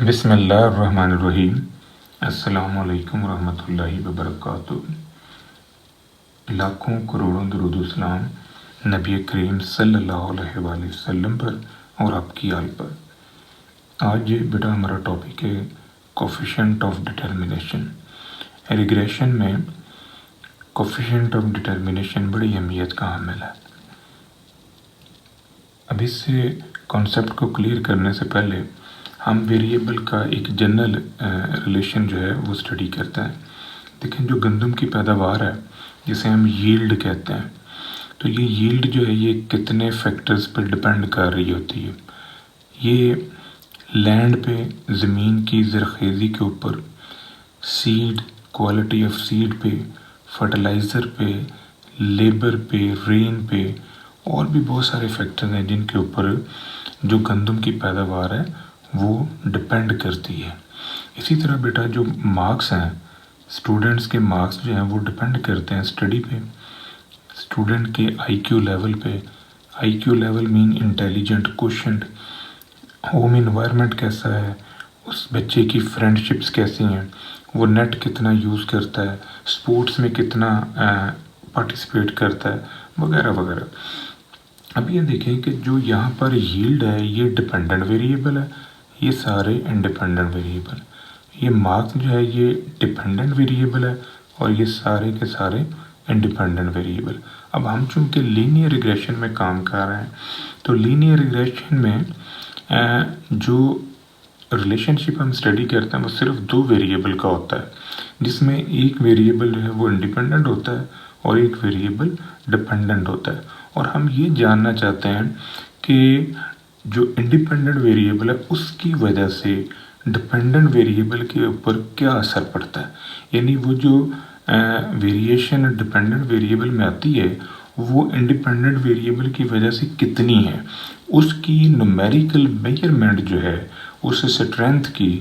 बिस्मिल्लाहिर्रहमानिर्रहीम। अस्सलामुअलैकुम रहमतुल्लाहि वबरकातुहू। लाखों करोड़ों दुरूद व सलाम नबी करीम सल्लल्लाहु अलैहि वसल्लम पर और आपकी आल पर। आज बेटा हमारा टॉपिक है कोफिशिएंट ऑफ डिटर्मिनेशन। रिग्रेशन में कोफिशिएंट ऑफ डिटर्मिनेशन बड़ी अहमियत का हामिल है। अब इस कॉन्सेप्ट को क्लियर करने से पहले हम वेरिएबल का एक जनरल रिलेशन जो है वो स्टडी करते हैं। देखें, जो गंदम की पैदावार है जिसे हम यील्ड कहते हैं, तो ये यील्ड जो है ये कितने फैक्टर्स पर डिपेंड कर रही होती है। ये लैंड पे, ज़मीन की ज़रखेज़ी के ऊपर, सीड, क्वालिटी ऑफ सीड पे, फर्टिलाइज़र पे, लेबर पे, रेन पे और भी बहुत सारे फैक्टर्स हैं जिनके ऊपर जो गंदम की पैदावार है वो डिपेंड करती है। इसी तरह बेटा जो मार्क्स हैं, स्टूडेंट्स के मार्क्स जो हैं वो डिपेंड करते हैं स्टडी पे, स्टूडेंट के आईक्यू लेवल पे। IQ level mean intelligent quotient, home environment कैसा है, उस बच्चे की फ्रेंडशिप्स कैसी हैं, वो नेट कितना यूज़ करता है, स्पोर्ट्स में कितना पार्टिसिपेट करता है, वगैरह वगैरह। अब ये देखें कि जो यहाँ पर यील्ड है ये डिपेंडेंट वेरिएबल है, ये सारे इंडिपेंडेंट वेरिएबल। ये मार्क्स जो है ये डिपेंडेंट वेरिएबल है और ये सारे के सारे इंडिपेंडेंट वेरिएबल। अब हम चूँकि लीनियर रिग्रेशन में काम कर रहे हैं तो लीनियर रिग्रेशन में जो रिलेशनशिप हम स्टडी करते हैं वो सिर्फ दो वेरिएबल का होता है, जिसमें एक वेरिएबल जो है वो इंडिपेंडेंट होता है और एक वेरिएबल डिपेंडेंट होता है। और हम ये जानना चाहते हैं कि जो इंडिपेंडेंट वेरिएबल है उसकी वजह से डिपेंडेंट वेरिएबल के ऊपर क्या असर पड़ता है, यानी वो जो वेरिएशन डिपेंडेंट वेरिएबल में आती है वो इंडिपेंडेंट वेरिएबल की वजह से कितनी है, उसकी न्यूमेरिकल मेजरमेंट जो है उस स्ट्रेंथ की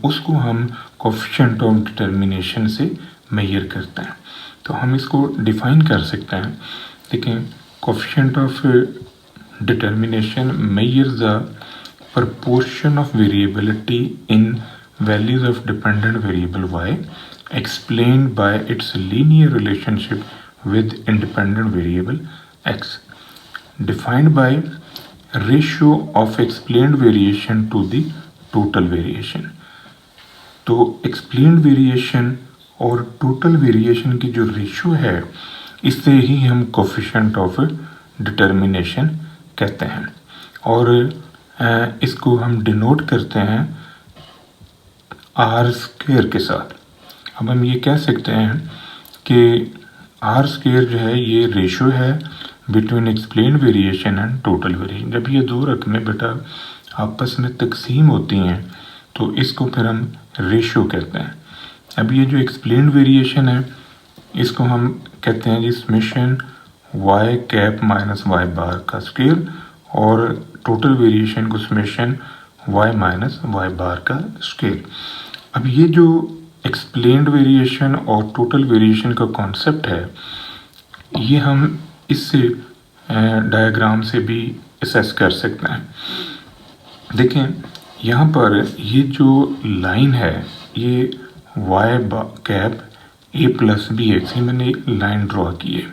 उसको हम कोफिशिएंट ऑफ डिटर्मिनेशन से मेजर करते हैं। तो हम इसको डिफाइन कर सकते हैं। देखें, coefficient of determination measures the proportion of variability in values of dependent variable y explained by its linear relationship with independent variable x, defined by ratio of explained variation to the total variation। तो explained variation और total variation की जो ratio है इससे ही हम coefficient of determination कहते हैं और इसको हम डिनोट करते हैं आर स्क्वायर के साथ। अब हम ये कह सकते हैं कि आर स्क्वायर जो है ये रेशियो है between explain variation and total variation. जब ये दो रकमें बेटा आपस में तकसीम होती हैं तो इसको फिर हम रेशियो कहते हैं। अब ये जो एक्सप्लेन वेरिएशन है इसको हम कहते हैं जी summation Y cap minus Y bar का स्क्वायर और टोटल वेरिएशन को summation Y minus Y bar का स्क्वायर। अब ये जो एक्सप्लेन्ड वेरिएशन और टोटल वेरिएशन का कॉन्सेप्ट है ये हम इस डायग्राम से भी असेस कर सकते हैं। देखें, यहाँ पर ये जो लाइन है ये Y cap A plus B X, ये मैंने लाइन ड्रॉ की है।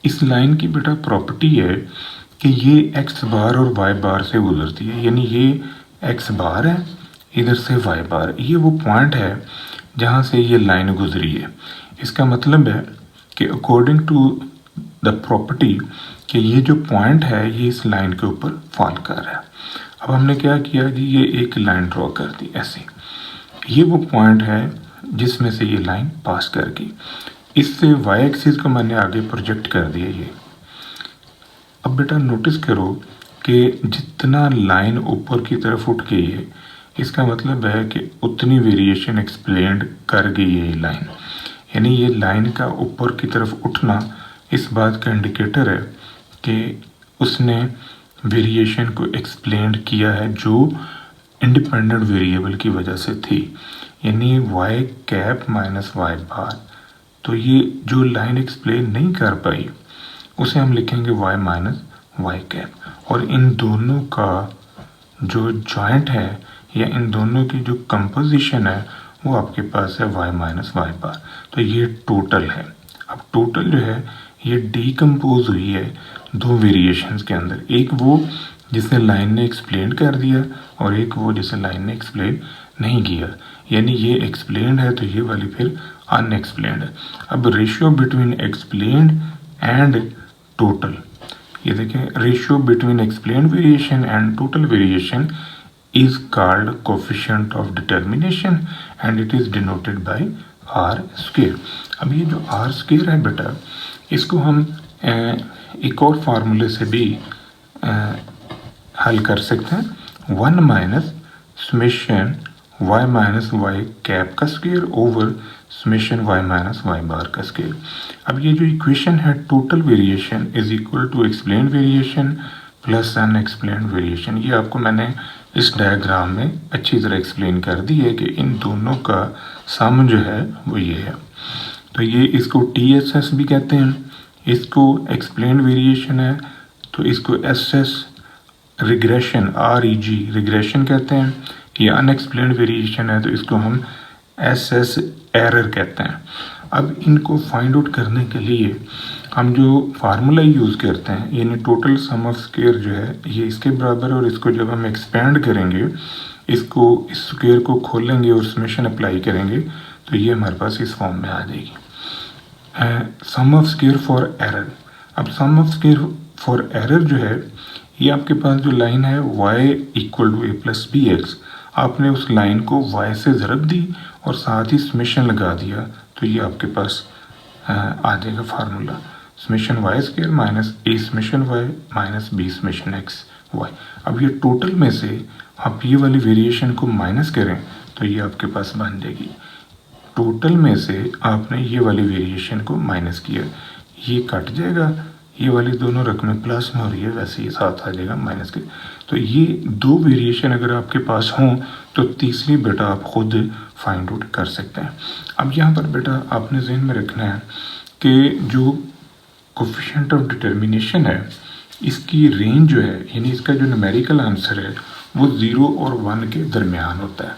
इस लाइन की बेटा प्रॉपर्टी है कि ये एक्स बार और वाई बार से गुजरती है, यानी ये एक्स बार है, इधर से वाई बार, ये वो पॉइंट है जहाँ से ये लाइन गुजरी है। इसका मतलब है कि अकॉर्डिंग टू द प्रॉपर्टी कि ये जो पॉइंट है ये इस लाइन के ऊपर फॉल कर रहा है। अब हमने क्या किया जी, ये एक लाइन ड्रॉ कर दी ऐसे, ये वो पॉइंट है जिसमें से ये लाइन पास कर गई। इससे वाई एक्सिस को मैंने आगे प्रोजेक्ट कर दिया ये। अब बेटा नोटिस करो कि जितना लाइन ऊपर की तरफ उठ गई है इसका मतलब है कि उतनी वेरिएशन एक्सप्लेन्ड कर गई है ये लाइन, यानी ये लाइन का ऊपर की तरफ उठना इस बात का इंडिकेटर है कि उसने वेरिएशन को एक्सप्लेन्ड किया है जो इंडिपेंडेंट वेरिएबल की वजह से थी, यानी वाई कैप माइनस वाई बार। तो ये जो लाइन एक्सप्लेन नहीं कर पाई उसे हम लिखेंगे y माइनस वाई कैप, और इन दोनों का जो जॉइंट है या इन दोनों की जो कंपोजिशन है वो आपके पास है y माइनस वाई बार। तो ये टोटल है। अब टोटल जो है ये डीकम्पोज हुई है दो वेरिएशंस के अंदर, एक वो जिसे लाइन ने एक्सप्लेन कर दिया और एक वो जिसे लाइन ने एक्सप्लेन नहीं किया। यानी ये एक्सप्लेन्ड है तो ये वाली फिर अनएक्सप्लेन्ड है। अब ratio between explained and total, ये देखें, ratio between explained variation and total variation is called coefficient of determination and it is denoted by r square। अब ये जो r square है बेटा, इसको हम एक और फार्मूले से भी हल कर सकते हैं, 1 minus summation y minus Y cap का square over summation y minus Y bar का स्क्वायर। अब ये जो इक्वेशन है total variation is equal to explain variation plus unexplained variation, ये आपको मैंने इस डायग्राम में अच्छी तरह एक्सप्लेन कर दी है कि इन दोनों का सम जो है वो ये है। तो ये इसको TSS भी कहते हैं, इसको एक्सप्लेन वेरिएशन है तो इसको SS रिग्रेशन REG रिग्रेशन कहते हैं, ये अनएक्सप्लेन्ड वेरिएशन है तो इसको हम SS एरर कहते हैं। अब इनको फाइंड आउट करने के लिए हम जो फार्मूला यूज़ करते हैं, यानी टोटल सम ऑफ स्क्वायर जो है ये इसके बराबर है, और इसको जब हम एक्सपेंड करेंगे, इसको इस स्क्वायर को खोलेंगे और समेशन अप्लाई करेंगे तो ये हमारे पास इस फॉर्म में आ जाएगी, sum of square for error. अब sum of square for error जो है ये आपके पास जो लाइन है y equal to a plus B X, आपने उस लाइन को y से ज़रब दी और साथ ही समेशन लगा दिया तो ये आपके पास आ जाएगा formula, summation Y square minus A summation Y minus B summation X Y. अब ये टोटल में से आप ये वाली वेरिएशन को माइनस करें तो ये आपके पास बन जाएगी, टोटल में से आपने ये वाली वेरिएशन को माइनस किया, ये कट जाएगा, ये वाली दोनों रकमें प्लस में हो रही है वैसे ये साथ आ जाएगा माइनस के। तो ये दो वेरिएशन अगर आपके पास हों तो तीसरी बेटा आप खुद फाइंड आउट कर सकते हैं। अब यहाँ पर बेटा आपने ज़हन में रखना है कि जो कोफिशिएंट ऑफ डिटर्मिनेशन है इसकी रेंज जो है, यानी इसका जो न्यूमेरिकल आंसर है वो 0 और 1 के दरमियान होता है,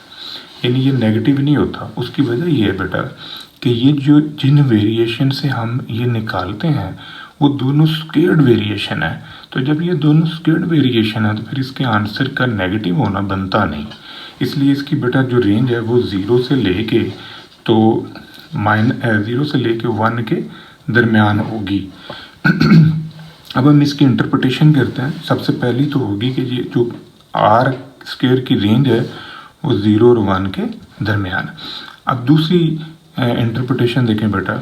यानी ये नेगेटिव नहीं होता। उसकी वजह ये है बेटा कि ये जो जिन वेरिएशन से हम ये निकालते हैं वो दोनों स्क्वेयर्ड वेरिएशन है, तो जब ये दोनों स्क्वेयर्ड वेरिएशन है तो फिर इसके आंसर का नेगेटिव होना बनता नहीं, इसलिए इसकी बेटा जो रेंज है वो 0 से लेके 1 के दरमियान होगी। अब हम इसकी इंटरप्रिटेशन करते हैं। सबसे पहली तो होगी कि ये जो r स्क्वायर की रेंज है वो 0 और 1 के दरमियान। अब दूसरी इंटरप्रिटेशन देखें बेटा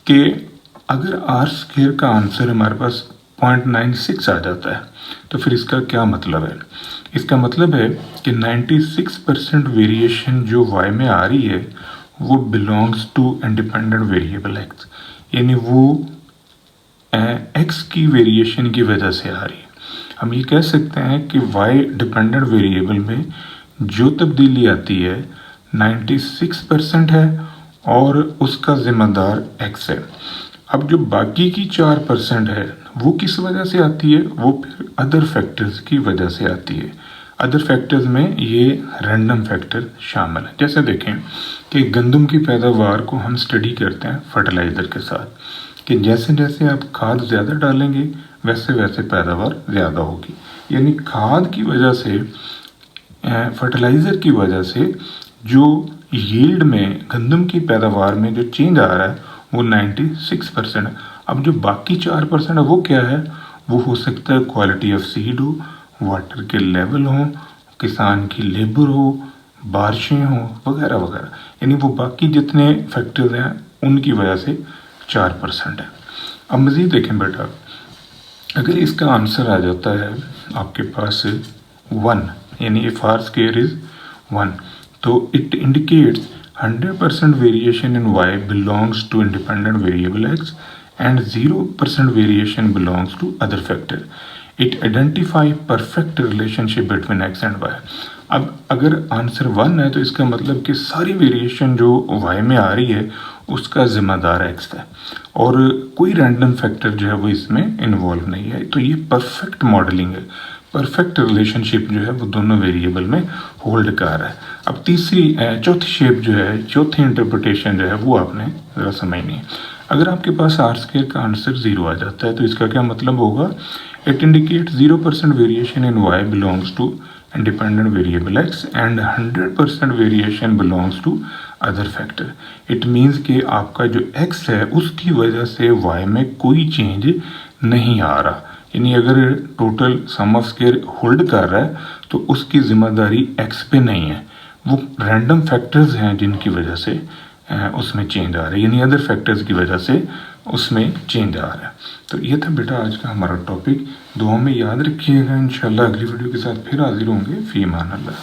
कि अगर r स्क्वायर का आंसर हमारे पास 0.96 आ जाता है तो फिर इसका क्या मतलब है, इसका मतलब है कि 96% वेरिएशन जो y में आ रही है वो belongs to independent variable x, यानी वो x की वेरिएशन की वजह से आ रही है। हम ये कह सकते हैं कि y डिपेंडेंट वेरिएबल में जो तब्दीली आती है 96% है और उसका ज़िम्मेदार x है। अब जो बाकी की 4% है वो किस वजह से आती है, वो फिर अदर फैक्टर्स की वजह से आती है। अदर फैक्टर्स में ये रैंडम फैक्टर शामिल है। जैसे देखें कि गंदम की पैदावार को हम स्टडी करते हैं फर्टिलाइज़र के साथ कि जैसे जैसे आप खाद ज़्यादा डालेंगे वैसे वैसे पैदावार ज़्यादा होगी, यानी खाद की वजह से, फर्टिलाइज़र की वजह से जो यील्ड में, गंदम की पैदावार में जो चेंज आ रहा है वो 96% है। अब जो बाकी 4% है वो क्या है, वो हो सकता है क्वालिटी ऑफ सीड हो, वाटर के लेवल हो, किसान की लेबर हो, बारिशें हो, वगैरह वगैरह, यानी वो बाकी जितने फैक्टर्स हैं उनकी वजह से 4% है। अब मज़ीद देखें बेटा, अगर इसका आंसर आ जाता है आपके पास 1, यानी इफ r स्क्वायर इज 1, तो it indicates 100% variation in y belongs to independent variable x and 0% variation belongs to other factor. It identify perfect relationship between x and y. अब अगर आंसर 1 है तो इसका मतलब कि सारी वेरिएशन जो y में आ रही है उसका ज़िम्मेदार x है और कोई रैंडम फैक्टर जो है वो इसमें इन्वॉल्व नहीं है। तो ये परफेक्ट मॉडलिंग है, परफेक्ट रिलेशनशिप जो है वो दोनों वेरिएबल में होल्ड कर रहा है। अब चौथी शेप जो है, चौथी इंटरप्रिटेशन जो है वो आपने ज़रा समझनी है। अगर आपके पास आर स्क्वायर का आंसर 0 आ जाता है तो इसका क्या मतलब होगा? It indicate 0% variation in Y belongs to independent variable x and 100% variation belongs to other factor. It means कि आपका जो x है उसकी वजह से y में कोई चेंज नहीं आ रहा, यानी अगर total sum of square hold कर रहा है तो उसकी जिम्मेदारी x पे नहीं है, वो रैंडम फैक्टर्स हैं जिनकी वजह से उसमें चेंज आ रहा है, यानी अदर फैक्टर्स की वजह से उसमें चेंज आ रहा है। तो ये था बेटा आज का हमारा टॉपिक। दुआ में याद रखिएगा। इंशाल्लाह अगली वीडियो के साथ फिर हाजिर होंगे। फी अमान अल्लाह।